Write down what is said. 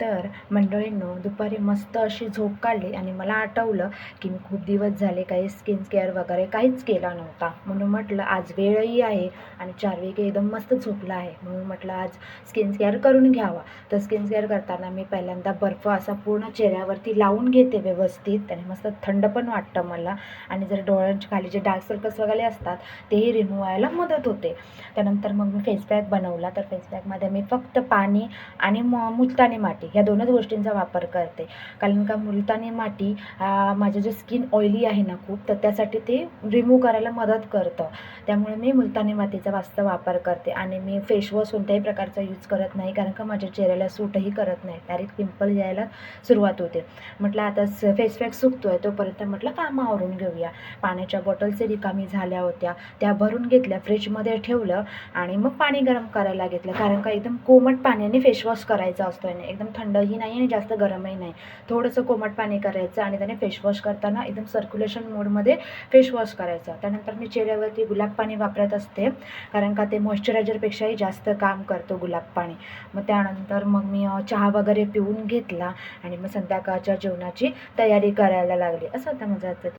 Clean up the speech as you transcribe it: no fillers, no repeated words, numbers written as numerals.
तर मंडळींनो, दुपारी मस्त अशी झोप काढली आणि मला आठवलं की मी खूप दिवस झाले काही स्किन केअर वगैरे काहीच केला नव्हता. म्हणून म्हटलं आज वेळही आहे आणि चार्विक एकदम मस्त झोपला आहे, म्हणून म्हटलं आज स्किन केअर करून घ्यावा. तर स्किन केअर करताना मी पहिल्यांदा बर्फ असा पूर्ण चेहऱ्यावरती लावून घेते व्यवस्थित, त्याने मस्त थंड पण वाटतं मला आणि जर डोळ्यांच्या खाली जे डार्क सर्कल्स वगैरे असतात तेही रिमूव्ह व्हायला मदत होते. त्यानंतर मग मी फेस पॅक बनवला. तर फेस पॅकमध्ये मी फक्त पाणी आणि मुलतानी माती ह्या दोनच गोष्टींचा वापर करते. कारण का मुलतानी माती माझं जे स्किन ऑइली आहे ना खूप, तर त्यासाठी ते रिमूव्ह करायला मदत करतं. त्यामुळे मी मुलतानी मातीचा जास्त वापर करते आणि मी फेसवॉश कोणत्याही प्रकारचा यूज करत नाही, कारण का माझ्या चेहऱ्याला सूटही करत नाही. डायरेक्ट पिंपल यायला सुरुवात होते. म्हटलं आता फेस पॅक सुकतो आहे तोपर्यंत म्हटलं कामं आवरून घेऊया. पाण्याच्या बॉटल्स रिकामी झाल्या होत्या, त्या भरून घेतल्या, फ्रीजमध्ये ठेवलं आणि मग पाणी गरम करायला घेतलं. कारण का एकदम कोमट पाण्याने फेसवॉश करायचा असतो आहे, एकदम थंडही नाही आणि जास्त गरमही नाही. थोडंसं कोमट पाणी करायचं आणि त्याने फेसवॉश करताना एकदम सर्क्युलेशन मोडमध्ये फेसवॉश करायचं. त्यानंतर मी चेहऱ्यावरती गुलाब पाणी वापरत असते, कारण का ते मॉइश्चरायझरपेक्षाही जास्त काम करतो गुलाब पाणी. मग त्यानंतर मग मी चहा वगैरे पिऊन घेतला आणि मग संध्याकाळच्या जेवणाची तयारी करायला लागली. असं होतं माझं आजचं